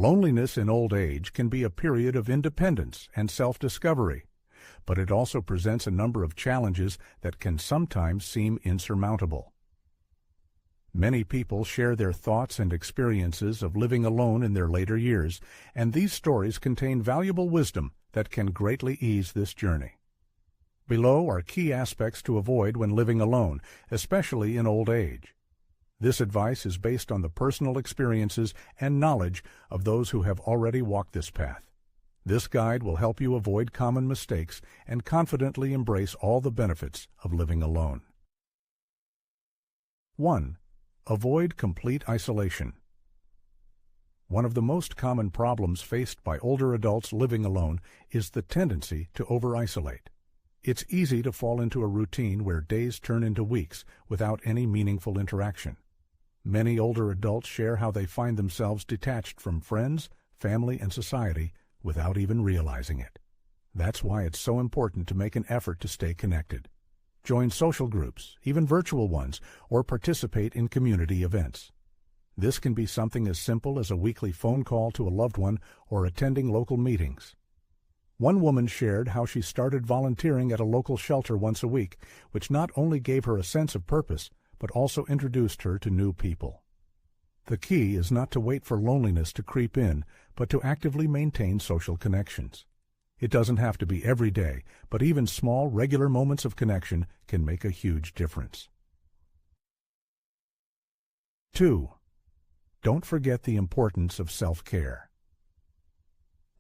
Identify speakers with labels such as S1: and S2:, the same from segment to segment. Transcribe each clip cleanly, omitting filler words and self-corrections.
S1: Loneliness in old age can be a period of independence and self-discovery, but it also presents a number of challenges that can sometimes seem insurmountable. Many people share their thoughts and experiences of living alone in their later years, and these stories contain valuable wisdom that can greatly ease this journey. Below are key aspects to avoid when living alone, especially in old age. This advice is based on the personal experiences and knowledge of those who have already walked this path. This guide will help you avoid common mistakes and confidently embrace all the benefits of living alone. 1. Avoid complete isolation. One of the most common problems faced by older adults living alone is the tendency to over-isolate. It's easy to fall into a routine where days turn into weeks without any meaningful interaction. Many older adults share how they find themselves detached from friends, family, and society without even realizing it. That's why it's so important to make an effort to stay connected. Join social groups, even virtual ones, or participate in community events. This can be something as simple as a weekly phone call to a loved one or attending local meetings. One woman shared how she started volunteering at a local shelter once a week, which not only gave her a sense of purpose, but also introduced her to new people. The key is not to wait for loneliness to creep in, but to actively maintain social connections. It doesn't have to be every day, but even small, regular moments of connection can make a huge difference. 2. Don't forget the importance of self-care.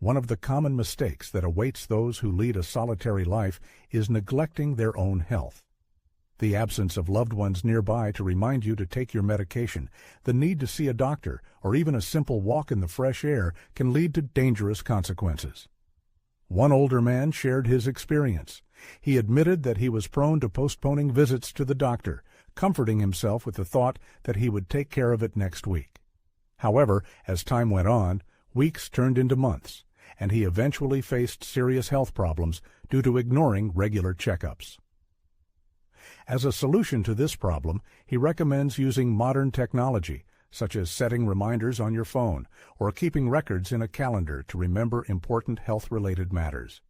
S1: One of the common mistakes that awaits those who lead a solitary life is neglecting their own health. The absence of loved ones nearby to remind you to take your medication, the need to see a doctor, or even a simple walk in the fresh air can lead to dangerous consequences. One older man shared his experience. He admitted that he was prone to postponing visits to the doctor, comforting himself with the thought that he would take care of it next week. However, as time went on, weeks turned into months, and he eventually faced serious health problems due to ignoring regular checkups. As a solution to this problem, he recommends using modern technology, such as setting reminders on your phone or keeping records in a calendar to remember important health-related matters.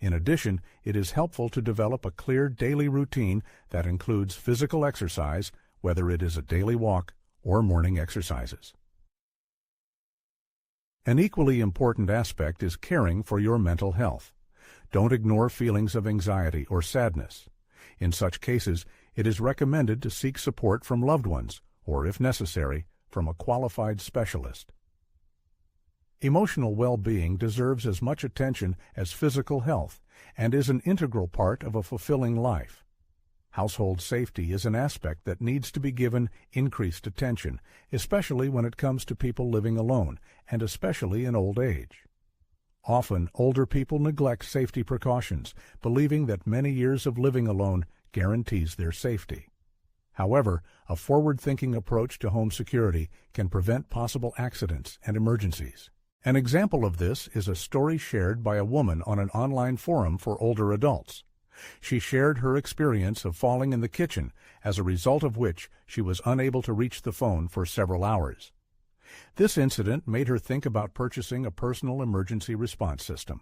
S1: In addition, it is helpful to develop a clear daily routine that includes physical exercise, whether it is a daily walk or morning exercises. An equally important aspect is caring for your mental health. Don't ignore feelings of anxiety or sadness. In such cases, it is recommended to seek support from loved ones, or if necessary, from a qualified specialist. Emotional well-being deserves as much attention as physical health and is an integral part of a fulfilling life. Household safety is an aspect that needs to be given increased attention, especially when it comes to people living alone, and especially in old age. Often, older people neglect safety precautions, believing that many years of living alone guarantees their safety. However, a forward-thinking approach to home security can prevent possible accidents and emergencies. An example of this is a story shared by a woman on an online forum for older adults. She shared her experience of falling in the kitchen, as a result of which she was unable to reach the phone for several hours. This incident made her think about purchasing a personal emergency response system.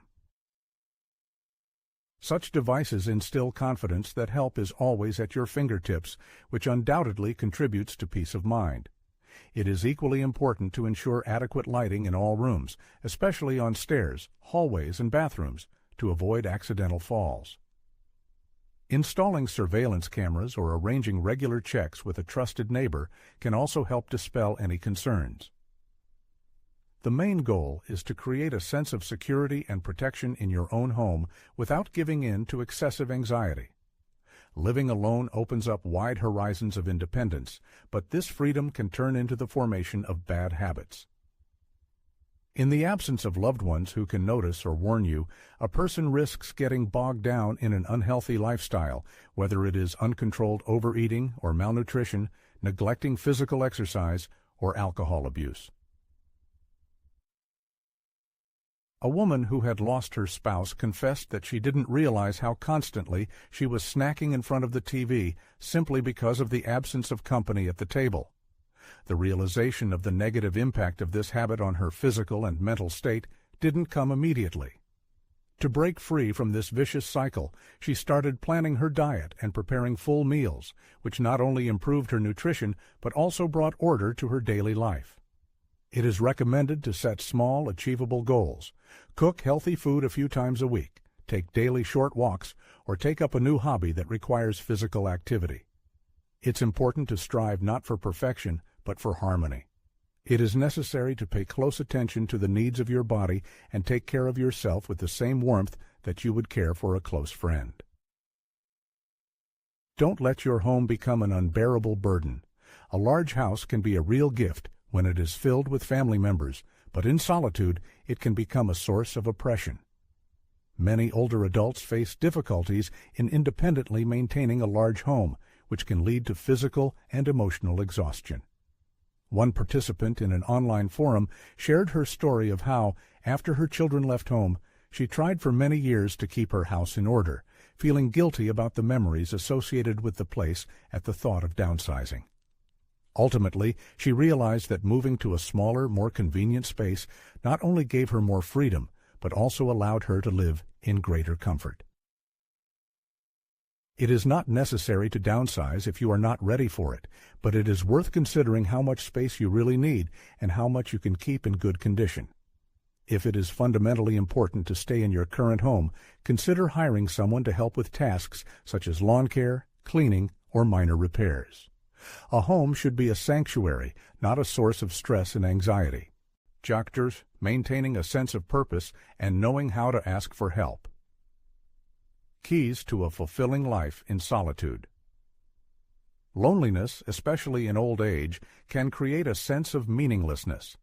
S1: Such devices instill confidence that help is always at your fingertips, which undoubtedly contributes to peace of mind. It is equally important to ensure adequate lighting in all rooms, especially on stairs, hallways, and bathrooms, to avoid accidental falls. Installing surveillance cameras or arranging regular checks with a trusted neighbor can also help dispel any concerns. The main goal is to create a sense of security and protection in your own home without giving in to excessive anxiety. Living alone opens up wide horizons of independence, but this freedom can turn into the formation of bad habits. In the absence of loved ones who can notice or warn you, a person risks getting bogged down in an unhealthy lifestyle, whether it is uncontrolled overeating or malnutrition, neglecting physical exercise, or alcohol abuse. A woman who had lost her spouse confessed that she didn't realize how constantly she was snacking in front of the TV simply because of the absence of company at the table. The realization of the negative impact of this habit on her physical and mental state didn't come immediately. To break free from this vicious cycle, she started planning her diet and preparing full meals, which not only improved her nutrition but also brought order to her daily life. It is recommended to set small, achievable goals. Cook healthy food a few times a week, take daily short walks, or take up a new hobby that requires physical activity. It's important to strive not for perfection, but for harmony. It is necessary to pay close attention to the needs of your body and take care of yourself with the same warmth that you would care for a close friend. Don't let your home become an unbearable burden. A large house can be a real gift when it is filled with family members, but in solitude it can become a source of oppression. Many older adults face difficulties in independently maintaining a large home, which can lead to physical and emotional exhaustion. One participant in an online forum shared her story of how, after her children left home, she tried for many years to keep her house in order, feeling guilty about the memories associated with the place at the thought of downsizing. Ultimately, she realized that moving to a smaller, more convenient space not only gave her more freedom, but also allowed her to live in greater comfort. It is not necessary to downsize if you are not ready for it, but it is worth considering how much space you really need and how much you can keep in good condition. If it is fundamentally important to stay in your current home, consider hiring someone to help with tasks such as lawn care, cleaning, or minor repairs. A home should be a sanctuary, not a source of stress and anxiety. Factors: maintaining a sense of purpose and knowing how to ask for help. Keys to a fulfilling life in solitude. Loneliness, especially in old age, can create a sense of meaninglessness.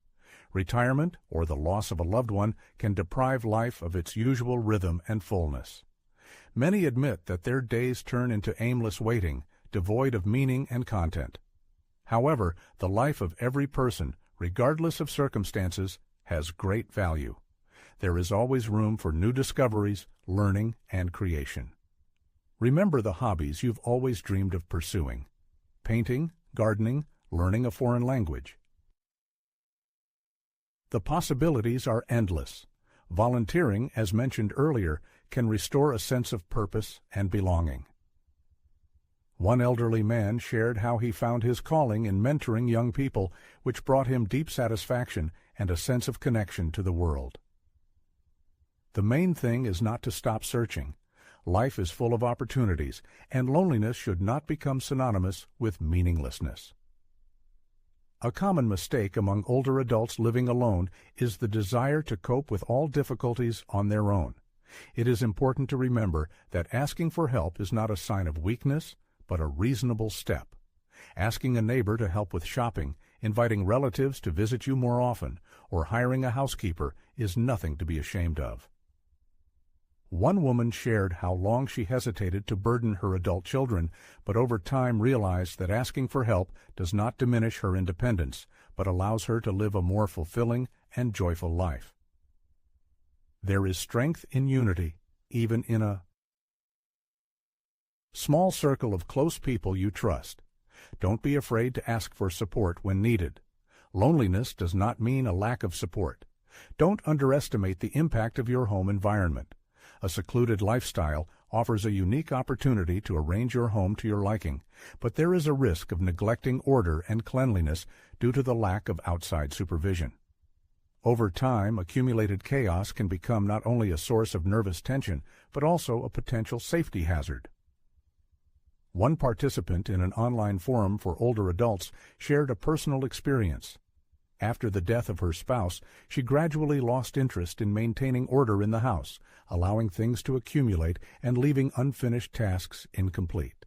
S1: Retirement or the loss of a loved one can deprive life of its usual rhythm and fullness. Many admit that their days turn into aimless waiting, devoid of meaning and content. However, the life of every person, regardless of circumstances, has great value. There is always room for new discoveries, learning, and creation. Remember the hobbies you've always dreamed of pursuing: painting, gardening, learning a foreign language. The possibilities are endless. Volunteering, as mentioned earlier, can restore a sense of purpose and belonging. One elderly man shared how he found his calling in mentoring young people, which brought him deep satisfaction and a sense of connection to the world. The main thing is not to stop searching. Life is full of opportunities, and loneliness should not become synonymous with meaninglessness. A common mistake among older adults living alone is the desire to cope with all difficulties on their own. It is important to remember that asking for help is not a sign of weakness, but a reasonable step. Asking a neighbor to help with shopping, inviting relatives to visit you more often, or hiring a housekeeper is nothing to be ashamed of. One woman shared how long she hesitated to burden her adult children, but over time realized that asking for help does not diminish her independence, but allows her to live a more fulfilling and joyful life. There is strength in unity, even in a small circle of close people you trust. Don't be afraid to ask for support when needed. Loneliness does not mean a lack of support. Don't underestimate the impact of your home environment. A secluded lifestyle offers a unique opportunity to arrange your home to your liking, but there is a risk of neglecting order and cleanliness due to the lack of outside supervision. Over time, accumulated chaos can become not only a source of nervous tension, but also a potential safety hazard. One participant in an online forum for older adults shared a personal experience. After the death of her spouse, she gradually lost interest in maintaining order in the house, allowing things to accumulate and leaving unfinished tasks incomplete.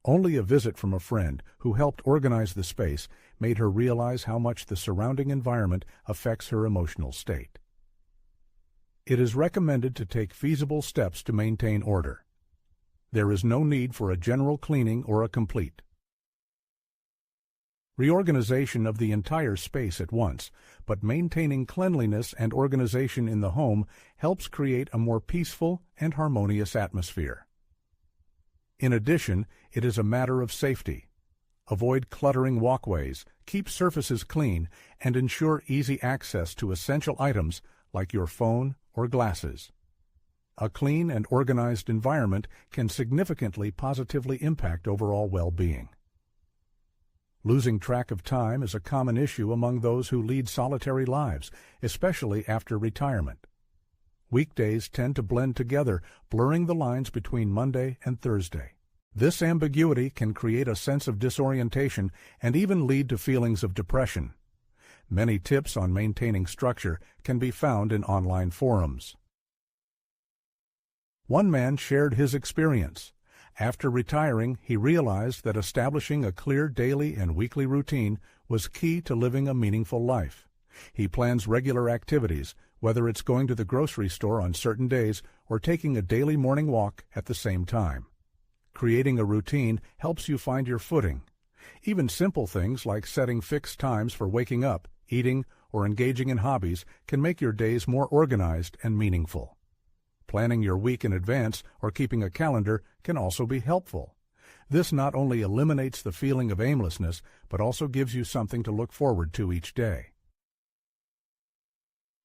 S1: Only a visit from a friend who helped organize the space made her realize how much the surrounding environment affects her emotional state. It is recommended to take feasible steps to maintain order. There is no need for a general cleaning or a complete reorganization of the entire space at once, but maintaining cleanliness and organization in the home helps create a more peaceful and harmonious atmosphere. In addition, it is a matter of safety. Avoid cluttering walkways, keep surfaces clean, and ensure easy access to essential items like your phone or glasses. A clean and organized environment can significantly positively impact overall well-being. Losing track of time is a common issue among those who lead solitary lives, especially after retirement. Weekdays tend to blend together, blurring the lines between Monday and Thursday. This ambiguity can create a sense of disorientation and even lead to feelings of depression. Many tips on maintaining structure can be found in online forums. One man shared his experience. After retiring, he realized that establishing a clear daily and weekly routine was key to living a meaningful life. He plans regular activities, whether it's going to the grocery store on certain days or taking a daily morning walk at the same time. Creating a routine helps you find your footing. Even simple things like setting fixed times for waking up, eating, or engaging in hobbies can make your days more organized and meaningful. Planning your week in advance or keeping a calendar can also be helpful. This not only eliminates the feeling of aimlessness, but also gives you something to look forward to each day.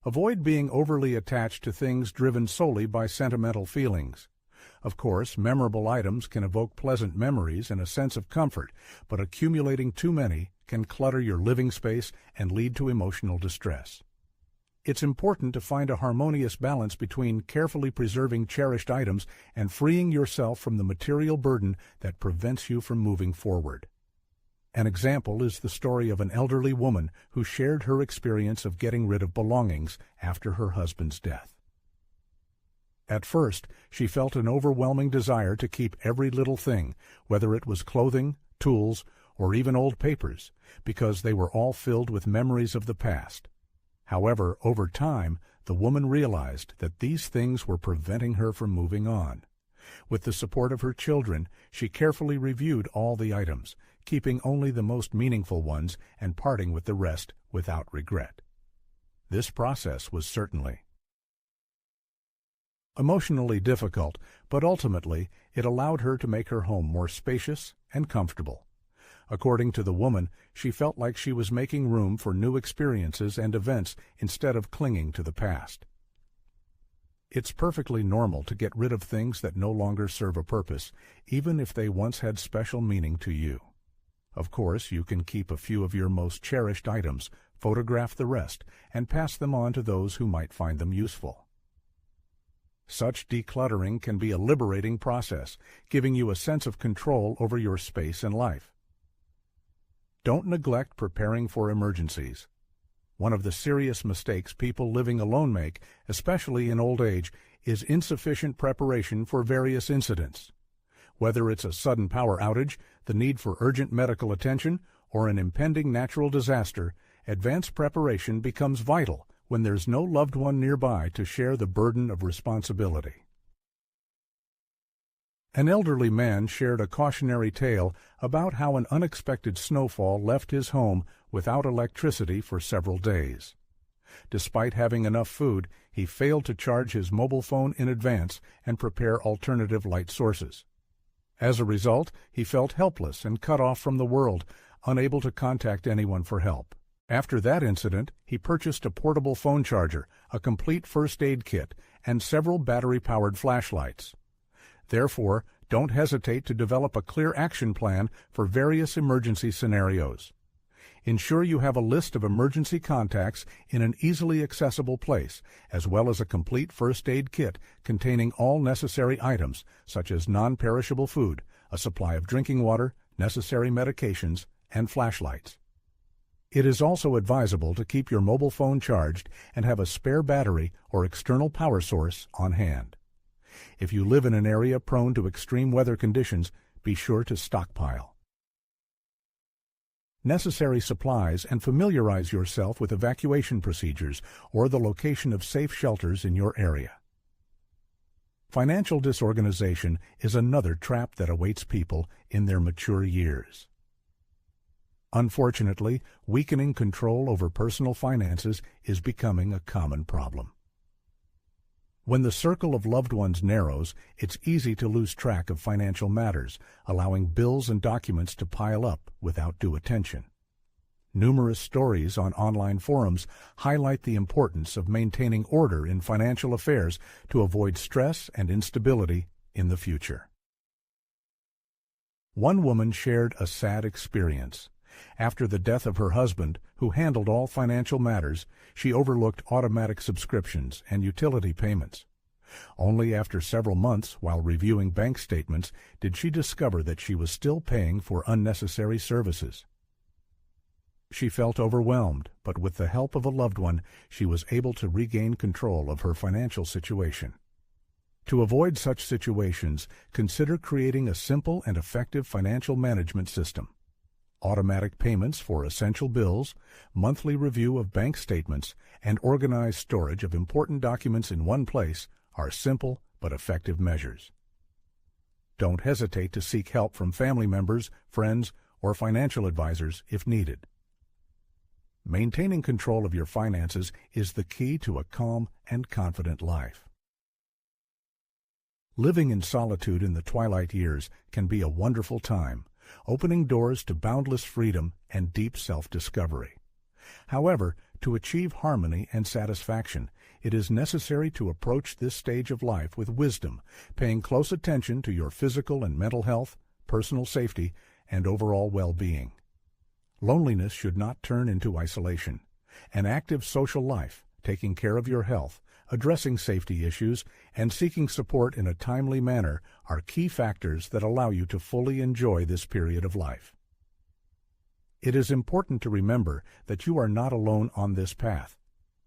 S1: Avoid being overly attached to things driven solely by sentimental feelings. Of course, memorable items can evoke pleasant memories and a sense of comfort, but accumulating too many can clutter your living space and lead to emotional distress. It's important to find a harmonious balance between carefully preserving cherished items and freeing yourself from the material burden that prevents you from moving forward. An example is the story of an elderly woman who shared her experience of getting rid of belongings after her husband's death. At first, she felt an overwhelming desire to keep every little thing, whether it was clothing, tools, or even old papers, because they were all filled with memories of the past. However, over time, the woman realized that these things were preventing her from moving on. With the support of her children, she carefully reviewed all the items, keeping only the most meaningful ones and parting with the rest without regret. This process was certainly emotionally difficult, but ultimately it allowed her to make her home more spacious and comfortable. According to the woman, she felt like she was making room for new experiences and events instead of clinging to the past. It's perfectly normal to get rid of things that no longer serve a purpose, even if they once had special meaning to you. Of course, you can keep a few of your most cherished items, photograph the rest, and pass them on to those who might find them useful. Such decluttering can be a liberating process, giving you a sense of control over your space and life. Don't neglect preparing for emergencies. One of the serious mistakes people living alone make, especially in old age, is insufficient preparation for various incidents. Whether it's a sudden power outage, the need for urgent medical attention, or an impending natural disaster, advanced preparation becomes vital when there's no loved one nearby to share the burden of responsibility. An elderly man shared a cautionary tale about how an unexpected snowfall left his home without electricity for several days. Despite having enough food, he failed to charge his mobile phone in advance and prepare alternative light sources. As a result, he felt helpless and cut off from the world, unable to contact anyone for help. After that incident, he purchased a portable phone charger, a complete first aid kit, and several battery-powered flashlights. Therefore, don't hesitate to develop a clear action plan for various emergency scenarios. Ensure you have a list of emergency contacts in an easily accessible place, as well as a complete first aid kit containing all necessary items, such as non-perishable food, a supply of drinking water, necessary medications, and flashlights. It is also advisable to keep your mobile phone charged and have a spare battery or external power source on hand. If you live in an area prone to extreme weather conditions, be sure to stockpile necessary supplies and familiarize yourself with evacuation procedures or the location of safe shelters in your area. Financial disorganization is another trap that awaits people in their mature years. Unfortunately, weakening control over personal finances is becoming a common problem. When the circle of loved ones narrows, it's easy to lose track of financial matters, allowing bills and documents to pile up without due attention. Numerous stories on online forums highlight the importance of maintaining order in financial affairs to avoid stress and instability in the future. One woman shared a sad experience. After the death of her husband, who handled all financial matters, she overlooked automatic subscriptions and utility payments. Only after several months, while reviewing bank statements, did she discover that she was still paying for unnecessary services. She felt overwhelmed, but with the help of a loved one, she was able to regain control of her financial situation. To avoid such situations, consider creating a simple and effective financial management system. Automatic payments for essential bills, monthly review of bank statements, and organized storage of important documents in one place are simple but effective measures. Don't hesitate to seek help from family members, friends, or financial advisors if needed. Maintaining control of your finances is the key to a calm and confident life. Living in solitude in the twilight years can be a wonderful time, opening doors to boundless freedom and deep self-discovery. However, to achieve harmony and satisfaction, it is necessary to approach this stage of life with wisdom, paying close attention to your physical and mental health, personal safety, and overall well-being. Loneliness should not turn into isolation. An active social life, taking care of your health, addressing safety issues, and seeking support in a timely manner are key factors that allow you to fully enjoy this period of life. It is important to remember that you are not alone on this path.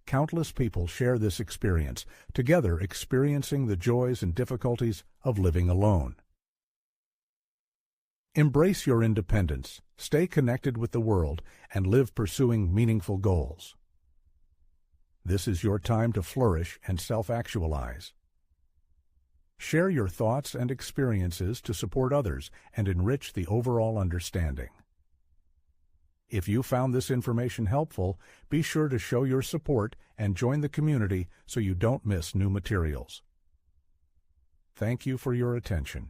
S1: Countless people share this experience, together experiencing the joys and difficulties of living alone. Embrace your independence, stay connected with the world, and live pursuing meaningful goals. This is your time to flourish and self-actualize. Share your thoughts and experiences to support others and enrich the overall understanding. If you found this information helpful, be sure to show your support and join the community so you don't miss new materials. Thank you for your attention.